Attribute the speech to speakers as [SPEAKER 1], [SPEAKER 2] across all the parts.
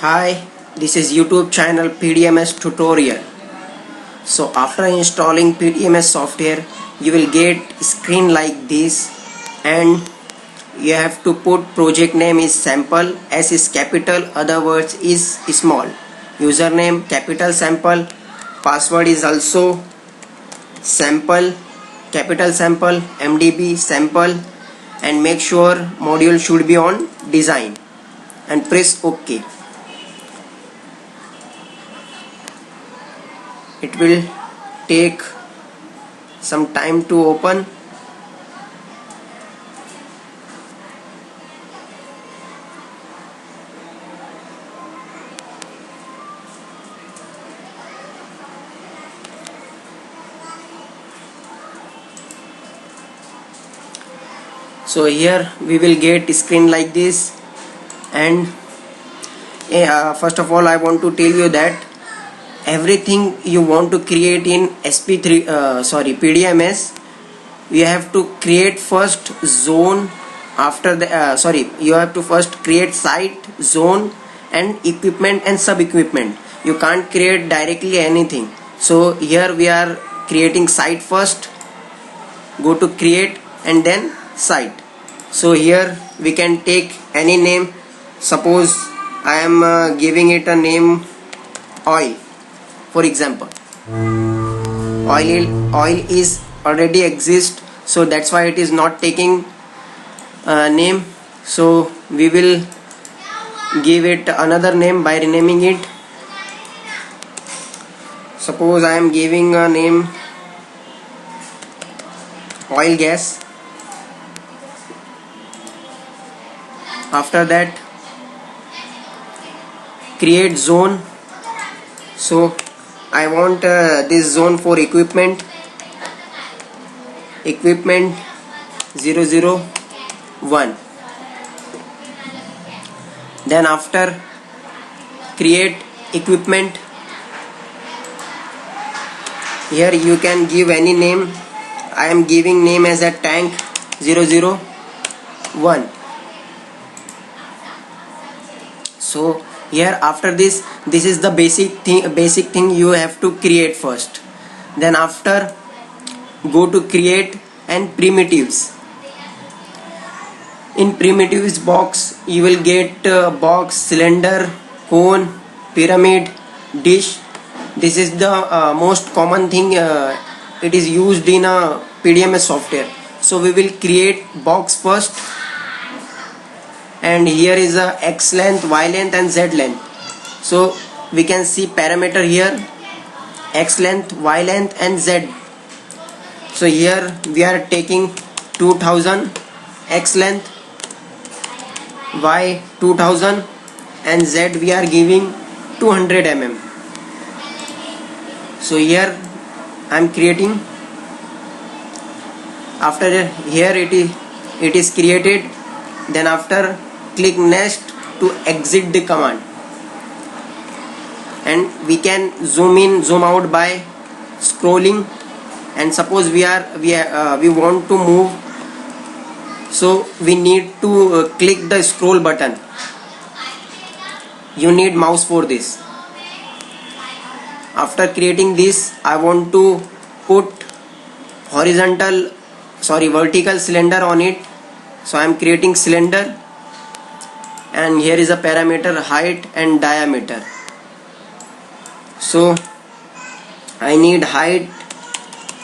[SPEAKER 1] Hi, this is YouTube channel PDMS tutorial. So after installing PDMS software, you will get screen like this, and you have to put project name is sample, S is capital, other words is small, username capital sample, password is also sample, capital sample, MDB sample, and make sure module should be on design and press OK. It will take some time to open. So here we will get screen like this, and first of all I want to tell you that everything you want to create in PDMS, you have to create first zone. After the you have to first create site, zone, and equipment and sub equipment. You can't create directly anything. So here we are creating site first. Go to create and then site. So here we can take any name. Suppose I am giving it a name oil. For example, oil is already exist, so that's why it is not taking name. So we will give it another name by renaming it. Suppose I am giving a name oil gas. After that, create zone. So I want this zone for equipment 001. Then after, create equipment. Here you can give any name. I am giving name as a tank 001. So here after this is the basic thing you have to create first. Then after, go to create and primitives. In primitives box you will get box, cylinder, cone, pyramid, dish. This is the most common thing. It is used in a PDMS software. So we will create box first, and here is a X length, Y length and Z length. So we can see parameter here, X length, Y length and Z. So here we are taking 2000 X length, Y 2000 and Z we are giving 200 mm. So here I am creating. After here it is created. Then after, click next to exit the command, and we can zoom in, zoom out by scrolling. And suppose we want to move, so we need to click the scroll button. You need mouse for this. After creating this, I want to put vertical cylinder on it. So I am creating cylinder, and here is a parameter height and diameter. So I need height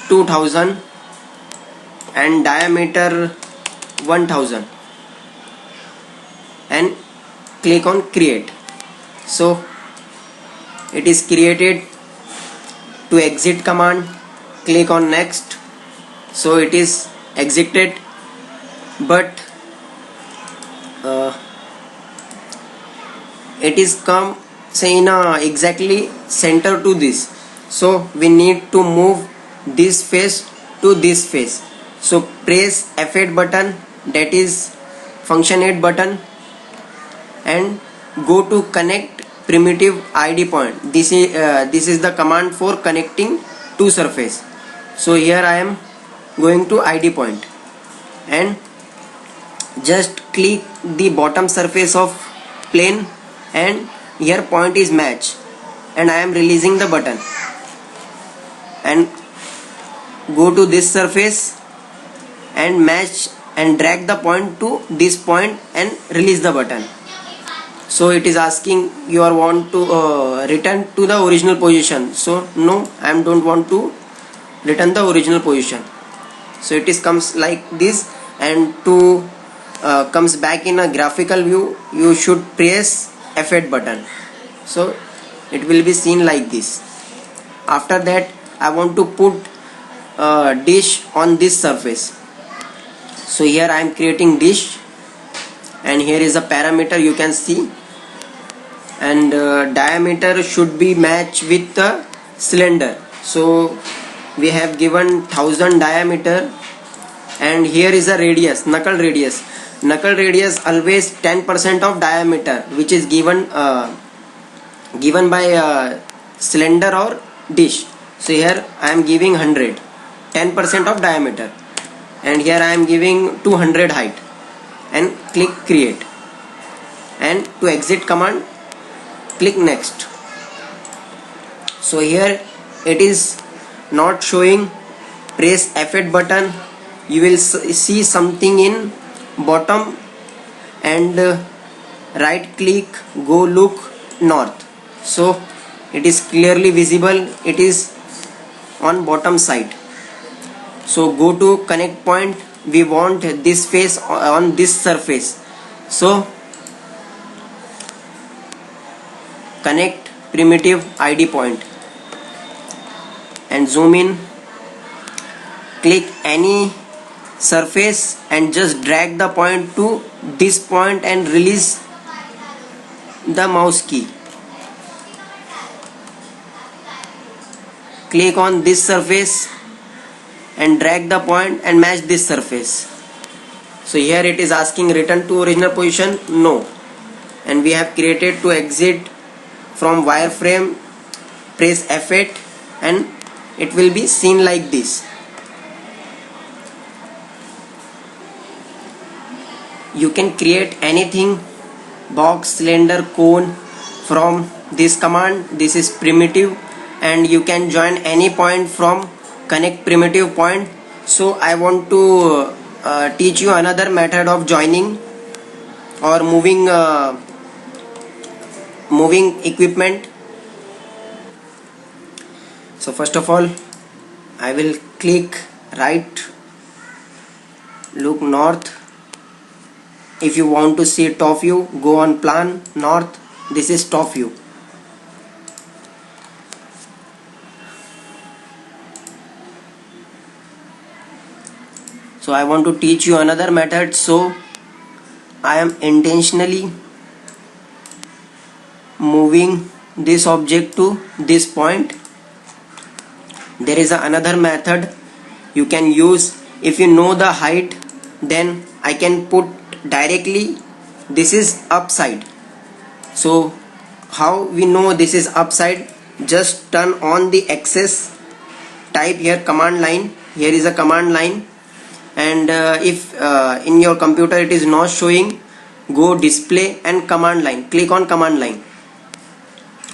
[SPEAKER 1] 2000 and diameter 1000, and click on create. So it is created. To exit command, click on next. So it is exited, but it is come say in exactly center to this. So we need to move this face to this face. So press F8 button, that is function 8 button, and go to connect primitive ID point. This is the command for connecting two surface. So here I am going to ID point, and just click the bottom surface of plane and here point is match, and I am releasing the button, and go to this surface and match and drag the point to this point and release the button. So it is asking you are want to return to the original position. So no, I don't want to return the original position. So it is comes like this, and to comes back in a graphical view, you should press F8 button. So it will be seen like this. After that, I want to put dish on this surface. So here I am creating dish, and here is a parameter you can see, and diameter should be matched with the cylinder. So we have given 1000 diameter, and here is a radius, knuckle radius. Knuckle radius always 10% of diameter, which is given by cylinder or dish. So here I am giving 100, 10% of diameter, and here I am giving 200 height, and click create. And to exit command, click next. So here it is not showing. Press F8 button, you will see something in bottom, and right click, go look north. So it is clearly visible, it is on bottom side. So go to connect point, we want this face on this surface. So connect primitive ID point and zoom in, click any surface and just drag the point to this point and release the mouse key. Click on this surface and drag the point and match this surface. So here it is asking return to original position, no, and we have created to exit from wireframe. Press F8 and it will be seen like this. You can create anything, box, cylinder, cone, from this command. This is primitive, and you can join any point from connect primitive point. So I want to teach you another method of joining or moving equipment. So first of all, I will click right, look north. If you want to see top view, go on plan north. This is top view. So I want to teach you another method. So I am intentionally moving this object to this point. There is another method you can use. If you know the height, then I can put directly this is upside. So how we know this is upside? Just turn on the axis, type here command line. Here is a command line, and if in your computer it is not showing, go display and command line, click on command line.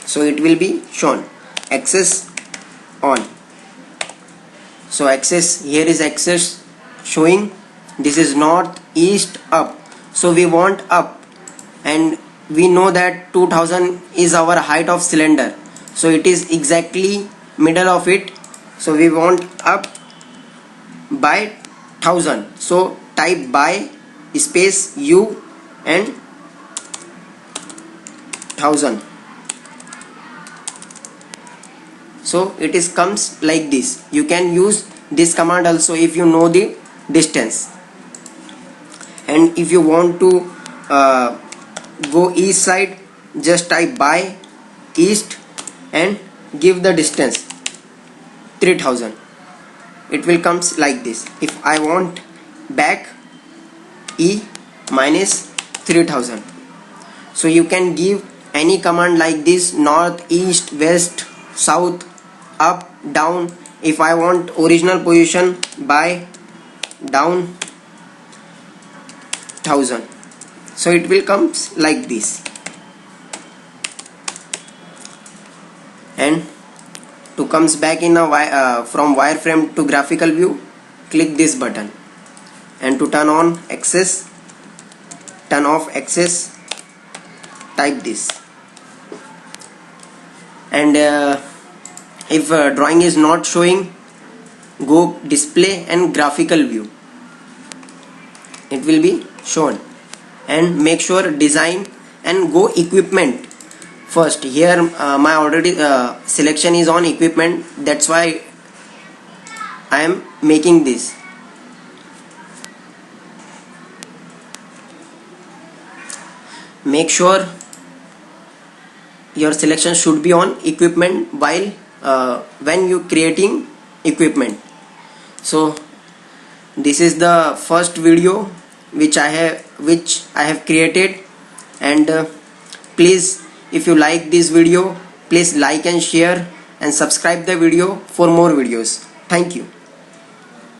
[SPEAKER 1] So it will be shown axis on. So axis, here is axis showing, this is north, east, up. So we want up, and we know that 2000 is our height of cylinder, so it is exactly middle of it. So we want up by 1000. So type by space u and 1000. So it is comes like this. You can use this command also if you know the distance. And if you want to go east side, just type by east and give the distance 3000. It will comes like this. If I want back, e minus 3000. So you can give any command like this: north, east, west, south, up, down. If I want original position, by, down, 1000. So it will comes like this. comes back in from wireframe to graphical view, click this button, and to turn on access, turn off access, type this. And if drawing is not showing, go display and graphical view, it will be shown. And make sure design and go equipment. First here my already selection is on equipment, that's why I am making this. Make sure your selection should be on equipment while when you creating equipment. So this is the first video which I have created, and please, if you like this video, please like and share and subscribe the video for more videos. Thank you.